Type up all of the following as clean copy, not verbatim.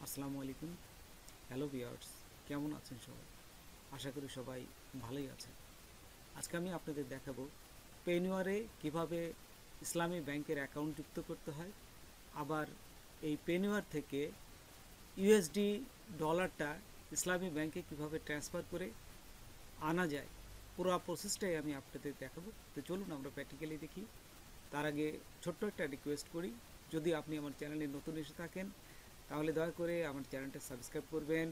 আসসালামু আলাইকুম। Hello viewers, কেমন আছেন সবাই? আশা করি সবাই ভালোই আছেন। আজকে আমি আপনাদের দেখাবো পেনিওয়ারে কিভাবে ইসলামী ব্যাংকের অ্যাকাউন্ট যুক্ত করতে হয়, আবার এই পেনিওয়ার থেকে ইউএসডি ডলারটা ইসলামী ব্যাংকে কিভাবে ট্রান্সফার করে আনা যায়। পুরো প্রসেসটাই আমি আপনাদের দেখাবো। তো চলুন আমরা প্র্যাকটিক্যালি দেখি। তার আগে ছোট্ট একটা রিকোয়েস্ট করি, যদি আপনি আমার চ্যানেলে নতুন এসে থাকেন তাহলে দয়া করে আমার চ্যানেলটা সাবস্ক্রাইব করবেন,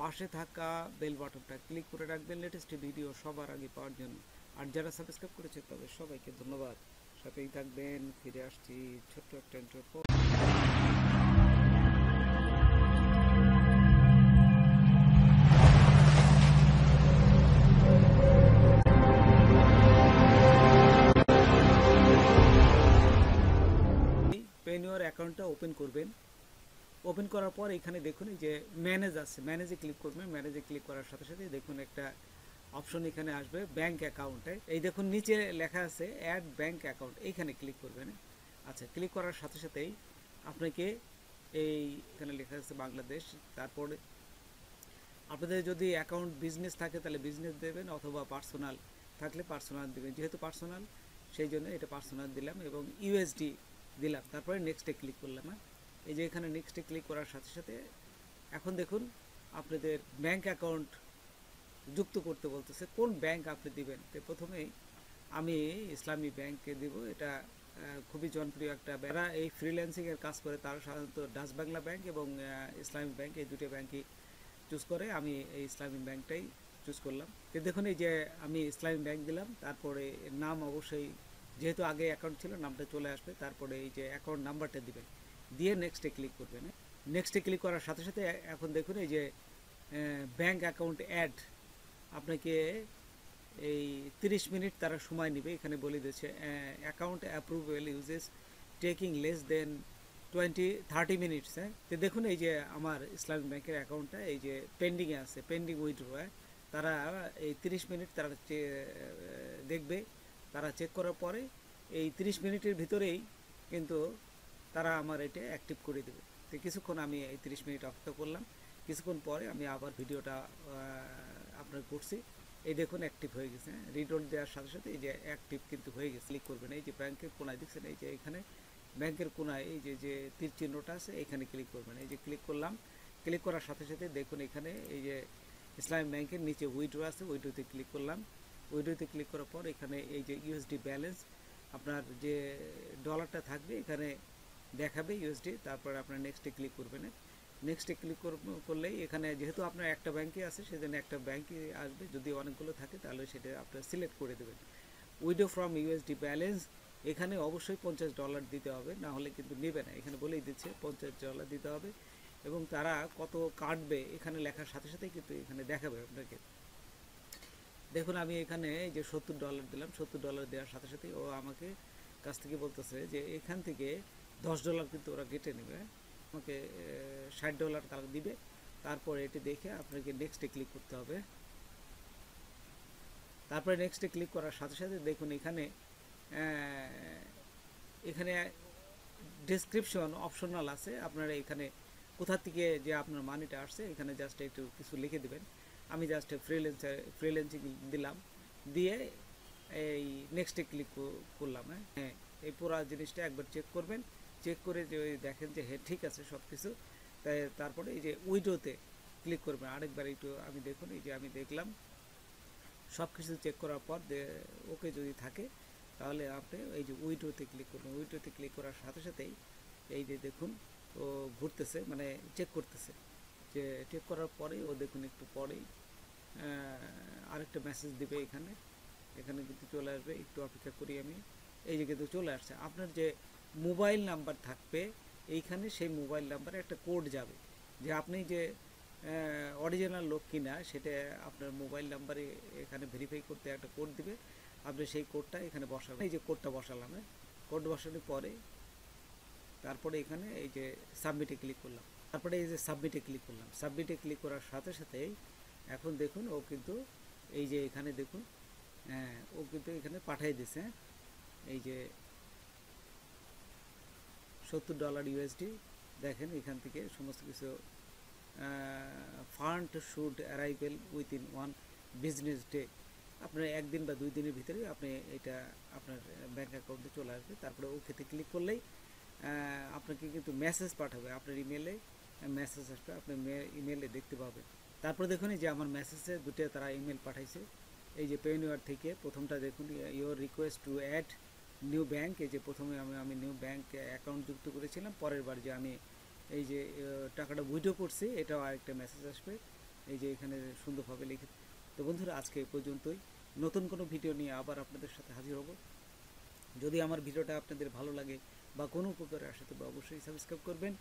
পাশে থাকা বেল বাটনটা ক্লিক করে রাখবেন লেটেস্ট ভিডিও সবার আগে পাওয়ার জন্য। আর যারা সাবস্ক্রাইব করেছে তাদের সবাইকে ধন্যবাদ। সাথেই থাকবেন। ফিরে আসছি ছোট্ট একটা ইন্টারভিউ পর। পেনিওয়ার অ্যাকাউন্টটা ওপেন করবেন। ওপেন করার পর এখানে দেখুন এই যে ম্যানেজ আছে, ম্যানেজে ক্লিক করবেন। ম্যানেজে ক্লিক করার সাথে সাথে দেখুন একটা অপশন এখানে আসবে ব্যাংক অ্যাকাউন্টে। এই দেখুন নিচে লেখা আছে অ্যাড ব্যাংক অ্যাকাউন্ট, এইখানে ক্লিক করবেন। আচ্ছা, ক্লিক করার সাথে সাথেই আপনাকে এই এখানে লেখা আছে বাংলাদেশ। তারপরে আপনাদের যদি অ্যাকাউন্ট বিজনেস থাকে তাহলে বিজনেস দেবেন, অথবা পার্সোনাল থাকলে পার্সোনাল দেবেন। যেহেতু পার্সোনাল সেই জন্য এটা পার্সোনাল দিলাম এবং ইউএসডি দিলাম। তারপরে নেক্সটে ক্লিক করলাম। এই যে এখানে নেক্সটে ক্লিক করার সাথে সাথে এখন দেখুন আপনাদের ব্যাংক অ্যাকাউন্ট যুক্ত করতে বলতেছে, কোন ব্যাংক আপনি দিবেন। তো প্রথমেই আমি ইসলামী ব্যাংকে দিব। এটা খুবই জনপ্রিয় একটা ব্যাংক। যারা এই ফ্রিল্যান্সিংয়ের কাজ করে তারা সাধারণত ডাচ বাংলা ব্যাংক এবং ইসলামী ব্যাংক এই দুটো ব্যাংকই চুজ করে। আমি এই ইসলামী ব্যাংকটাই চুজ করলাম। তো দেখুন এই যে আমি ইসলামী ব্যাংক দিলাম, তারপরে নাম অবশ্যই যেহেতু আগে অ্যাকাউন্ট ছিল নামটা চলে আসবে। তারপরে এই যে অ্যাকাউন্ট নাম্বারটা দিবেন, দিয়ে নেক্সটে ক্লিক করবেন। নেক্সটে ক্লিক করার সাথে সাথে এখন দেখুন এই যে ব্যাংক অ্যাকাউন্ট অ্যাড, আপনাকে এই 30 মিনিট তারা সময় নেবে। এখানে বলে দিয়েছে account approval uses taking less than 30 minutes. তো দেখুন এই যে আমার ইসলামিক ব্যাংকের অ্যাকাউন্টটা এই যে পেন্ডিংয়ে আছে, পেন্ডিং উইথড্র। তারা এই 30 মিনিট তারা দেখবে। তারা চেক করার পরে এই 30 মিনিটের ভিতরেই কিন্তু তারা আমার এটা অ্যাক্টিভ করে দেবে। তো কিছুক্ষণ আমি এই 30 মিনিট অপেক্ষা করলাম। কিছুক্ষণ পরে আমি আবার ভিডিওটা আপনার করছি। এই দেখুন অ্যাক্টিভ হয়ে গেছে। রিডোল দেওয়ার সাথে সাথে এই যে অ্যাক্টিভ কিন্তু হয়ে গেছে। ক্লিক করবেন, এই যে ব্যাংকের কোনায় দেখছেন, এই যে এখানে ব্যাংকের কোনায় এই যে যে তীর চিহ্নটা আছে এখানে ক্লিক করবেন। এই যে ক্লিক করলাম। ক্লিক করার সাথে সাথে দেখুন এখানে এই যে ইসলামী ব্যাংকের নিচে উইড্রো আছে, উইড্রোতে ক্লিক করলাম। উইড্রোতে ক্লিক করার পর এখানে এই যে ইউএসডি ব্যালেন্স, আপনার যে ডলারটা থাকবে এখানে দেখাবে ইউএসডি। তারপর আপনার নেক্সটে ক্লিক করবেন। নেক্সটে ক্লিক করলেই এখানে যেহেতু আপনার একটা ব্যাংকে আছে সেজন্য একটা ব্যাংকে আসবে। যদি অনেকগুলো থাকে তাহলে সেটা আপনার সিলেক্ট করে দেবেন। উইড্রো ফ্রম ইউএসডি ব্যালেন্স, এখানে অবশ্যই $50 দিতে হবে, না হলে কিন্তু নেবে না। এখানে বলেই দিচ্ছে $50 দিতে হবে এবং তারা কত কাটবে এখানে লেখার সাথে সাথেই কিন্তু এখানে দেখাবে আপনাকে। দেখুন আমি এখানে যে $70 দিলাম। $70 দেওয়ার সাথে সাথেই ও আমাকে কাছ থেকে বলতেছে যে এখান থেকে $10 কিন্তু ওরা কেটে নেবে। আমাকে $60 তারা দিবে। তারপরে এটি দেখে আপনাকে নেক্সটে ক্লিক করতে হবে। তারপরে নেক্সটে ক্লিক করার সাথে সাথে দেখুন এখানে এখানে ডেসক্রিপশন অপশনাল আছে। আপনারা এখানে কোথা থেকে যে আপনার মানিটা আসছে এখানে জাস্ট একটু কিছু লিখে দেবেন। আমি জাস্ট ফ্রিল্যান্সিং দিলাম, দিয়ে এই নেক্সটে ক্লিক করলাম। হ্যাঁ, এই পুরো জিনিসটা একবার চেক করবেন। চেক করে যে দেখেন যে হ্যাঁ ঠিক আছে সব কিছু, তাই তারপরে এই যে উইডোতে ক্লিক করবেন আরেকবার। একটু আমি দেখুন এই যে আমি দেখলাম সব কিছু চেক করার পর ওকে যদি থাকে তাহলে আপনি এই যে উইডোতে ক্লিক করবেন। উইডোতে ক্লিক করার সাথে সাথেই এই যে দেখুন ও ঘুরতেছে, মানে চেক করতেছে। যে চেক করার পরেই ও দেখুন একটু পরেই আরেকটা মেসেজ দিবে। এখানে এখানে কিন্তু চলে আসবে, একটু অপেক্ষা করি আমি। এই যে কিন্তু চলে আসছে। আপনার যে মোবাইল নাম্বার থাকবে এইখানে, সেই মোবাইল নাম্বারে একটা কোড যাবে, যে আপনি যে অরিজিনাল লোক কিনা সেটা আপনার মোবাইল নাম্বারে এখানে ভেরিফাই করতে একটা কোড দিবে। আপনি সেই কোডটা এখানে বসাবেন। এই যে কোডটা বসালাম। কোড বসানোর পরে তারপরে এখানে এই যে সাবমিটে ক্লিক করলাম। তারপরে এই যে সাবমিটে ক্লিক করলাম। সাবমিটে ক্লিক করার সাথে সাথেই এখন দেখুন ও কিন্তু এই যে এখানে দেখুন ও কিন্তু এখানে পাঠিয়ে দিছে। এই যে $70 ইউএসডি দেখেন এখান থেকে সমস্ত কিছু fund should arrival within 1 business day. আপনার একদিন বা 2 দিনের ভিতরে আপনি এটা আপনার ব্যাঙ্ক অ্যাকাউন্টে চলে আসবে। তারপরে ওকেতে ক্লিক করলেই আপনাকে কিন্তু মেসেজ পাঠাবে, আপনার ইমেলে মেসেজ আসবে, আপনি ইমেলে দেখতে পাবেন। তারপরে দেখুন এই যে আমার মেসেজে দুটো তারা ইমেল পাঠাইছে। এই যে পেনিওয়ার থেকে প্রথমটা দেখুন, your request to add new bank. এই যে প্রথমে আমি নিউ ব্যাঙ্ক অ্যাকাউন্ট যুক্ত করেছিলাম, পরের বার যে আমি এই যে টাকাটা উইথড্র করছি এটাও আরেকটা মেসেজ আসবে, এই যে এখানে সুন্দরভাবে লিখে। তো বন্ধুরা আজকে এই পর্যন্তই, নতুন কোনো ভিডিও নিয়ে আবার আপনাদের সাথে হাজির হব। যদি আমার ভিডিওটা আপনাদের ভালো লাগে বা কোনো উপকারে আসে তবে অবশ্যই সাবস্ক্রাইব করবেন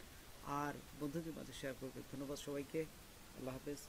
আর বন্ধুদের মাঝে শেয়ার করবেন। ধন্যবাদ সবাইকে, আল্লাহ হাফেজ।